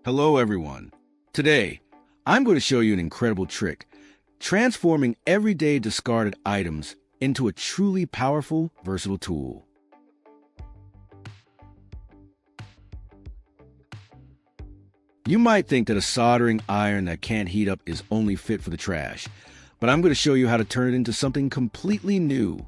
Hello everyone. Today, I'm going to show you an incredible trick, transforming everyday discarded items into a truly powerful, versatile tool. You might think that a soldering iron that can't heat up is only fit for the trash, but I'm going to show you how to turn it into something completely new.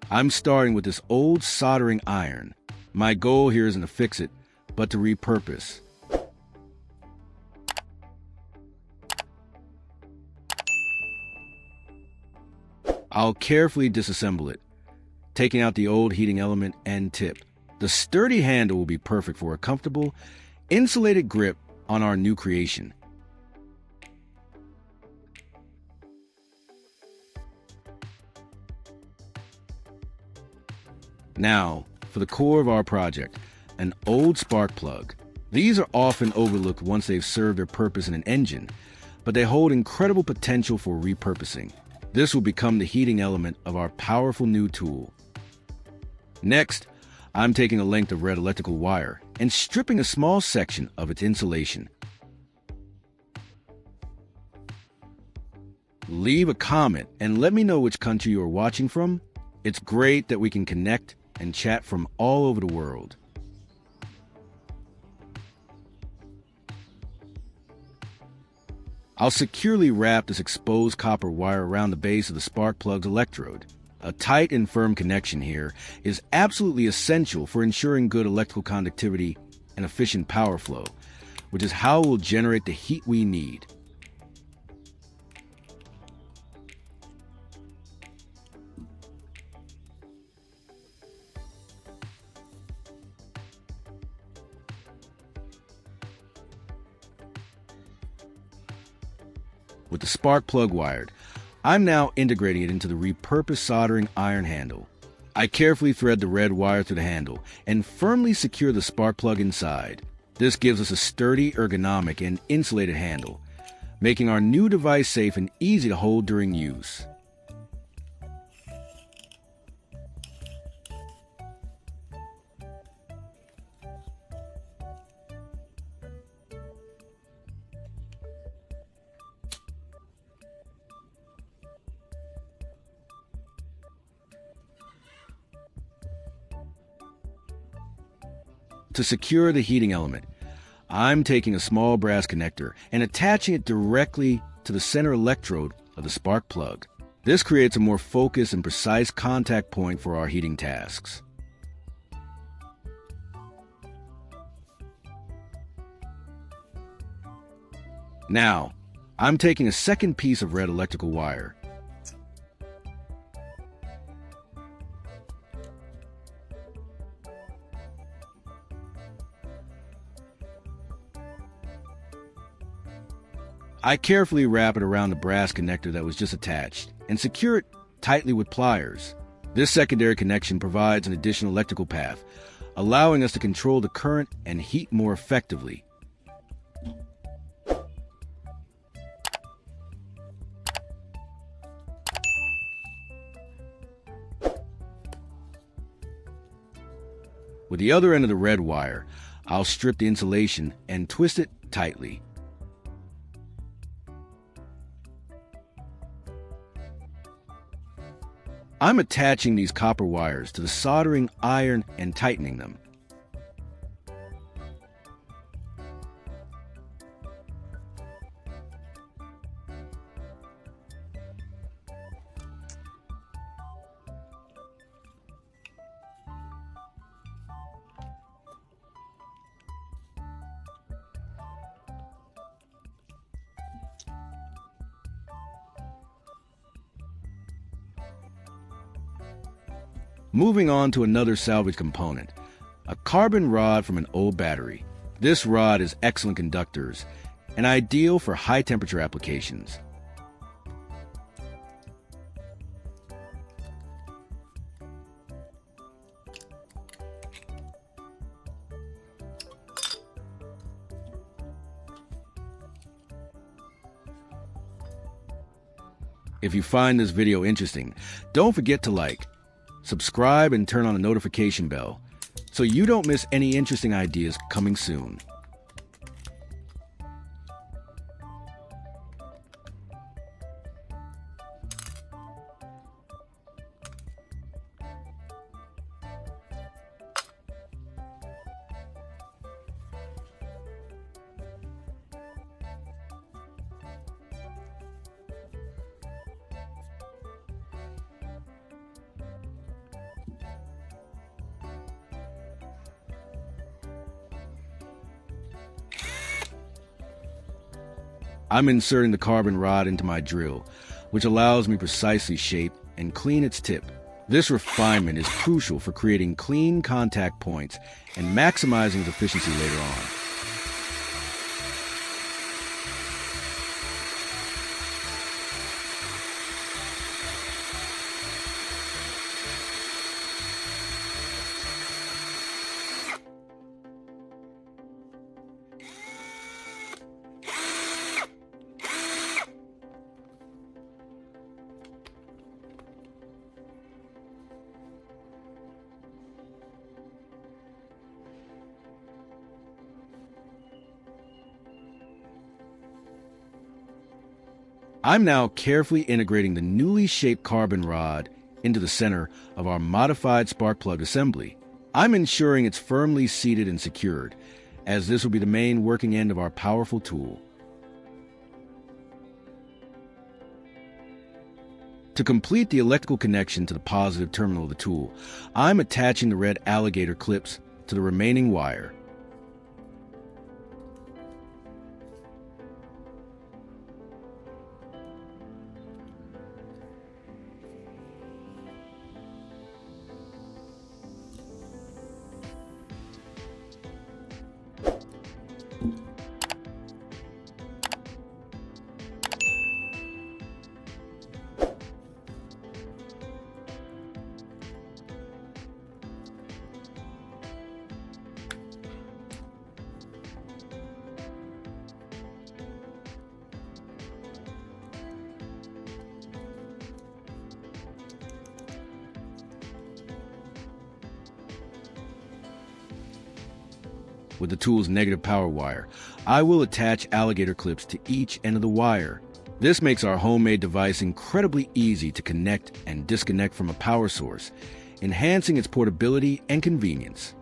I'm starting with this old soldering iron. My goal here isn't to fix it, but to repurpose. I'll carefully disassemble it, taking out the old heating element and tip. The sturdy handle will be perfect for a comfortable, insulated grip on our new creation. Now, for the core of our project, an old spark plug. These are often overlooked once they've served their purpose in an engine, but they hold incredible potential for repurposing. This will become the heating element of our powerful new tool. Next, I'm taking a length of red electrical wire and stripping a small section of its insulation. Leave a comment and let me know which country you are watching from. It's great that we can connect and chat from all over the world. I'll securely wrap this exposed copper wire around the base of the spark plug's electrode. A tight and firm connection here is absolutely essential for ensuring good electrical conductivity and efficient power flow, which is how we'll generate the heat we need. With the spark plug wired, I'm now integrating it into the repurposed soldering iron handle. I carefully thread the red wire through the handle and firmly secure the spark plug inside. This gives us a sturdy, ergonomic, and insulated handle, making our new device safe and easy to hold during use. To secure the heating element, I'm taking a small brass connector and attaching it directly to the center electrode of the spark plug. This creates a more focused and precise contact point for our heating tasks. Now, I'm taking a second piece of red electrical wire. I carefully wrap it around the brass connector that was just attached and secure it tightly with pliers. This secondary connection provides an additional electrical path, allowing us to control the current and heat more effectively. With the other end of the red wire, I'll strip the insulation and twist it tightly. I'm attaching these copper wires to the soldering iron and tightening them. Moving on to another salvage component, a carbon rod from an old battery. This rod is excellent conductors and ideal for high temperature applications. If you find this video interesting, don't forget to like, subscribe, and turn on the notification bell. so you don't miss any interesting ideas coming soon. I'm inserting the carbon rod into my drill, which allows me precisely shape and clean its tip. This refinement is crucial for creating clean contact points and maximizing its efficiency later on. I'm now carefully integrating the newly shaped carbon rod into the center of our modified spark plug assembly. I'm ensuring it's firmly seated and secured, as this will be the main working end of our powerful tool. To complete the electrical connection to the positive terminal of the tool, I'm attaching the red alligator clips to the remaining wire. With the tool's negative power wire, I will attach alligator clips to each end of the wire. This makes our homemade device incredibly easy to connect and disconnect from a power source, enhancing its portability and convenience.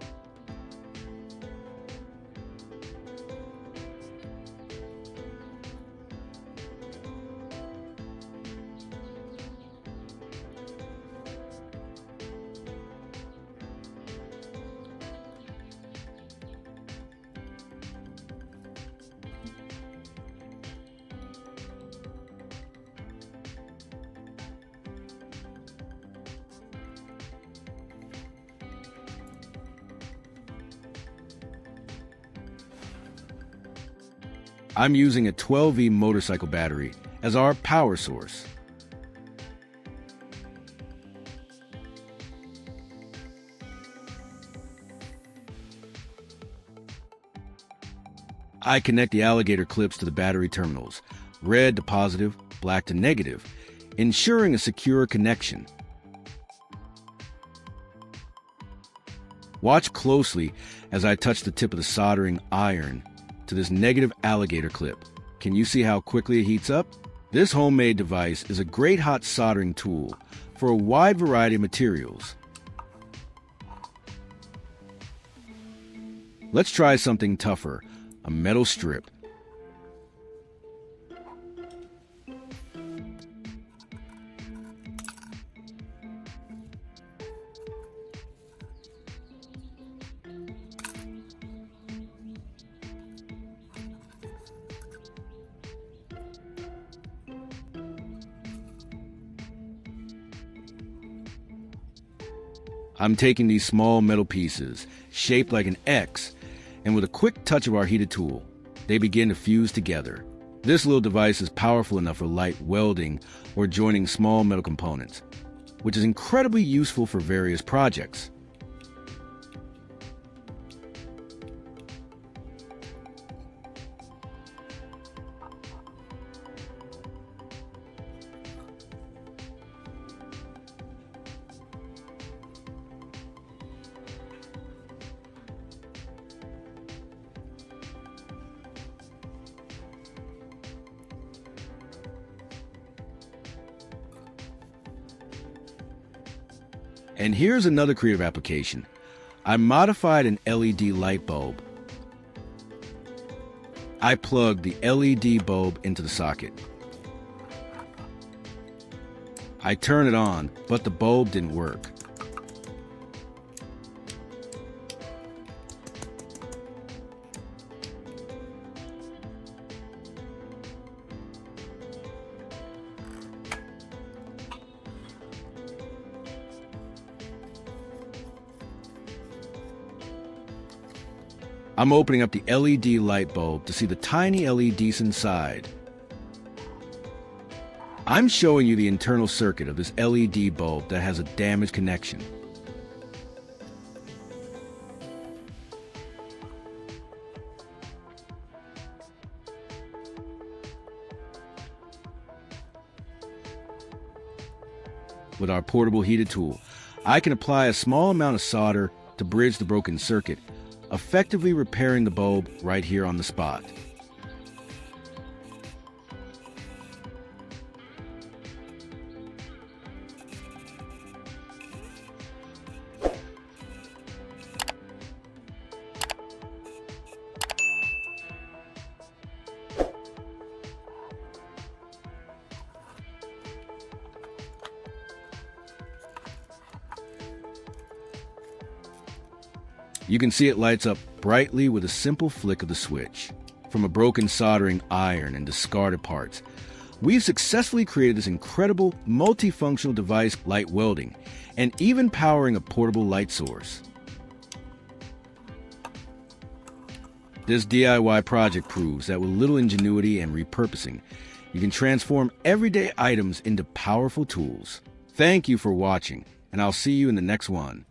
I'm using a 12V motorcycle battery as our power source. I connect the alligator clips to the battery terminals, red to positive, black to negative, ensuring a secure connection. Watch closely as I touch the tip of the soldering iron to this negative alligator clip. Can you see how quickly it heats up? This homemade device is a great hot soldering tool for a wide variety of materials. Let's try something tougher, a metal strip. I'm taking these small metal pieces, shaped like an X, and with a quick touch of our heated tool, they begin to fuse together. This little device is powerful enough for light welding or joining small metal components, which is incredibly useful for various projects. And here's another creative application. I modified an LED light bulb. I plugged the LED bulb into the socket. I turned it on, but the bulb didn't work. I'm opening up the LED light bulb to see the tiny LEDs inside. I'm showing you the internal circuit of this LED bulb that has a damaged connection. With our portable heated tool, I can apply a small amount of solder to bridge the broken circuit, effectively repairing the bulb right here on the spot. You can see it lights up brightly with a simple flick of the switch. From a broken soldering iron and discarded parts, we've successfully created this incredible multifunctional device, light welding, and even powering a portable light source. This DIY project proves that with little ingenuity and repurposing, you can transform everyday items into powerful tools. Thank you for watching, and I'll see you in the next one.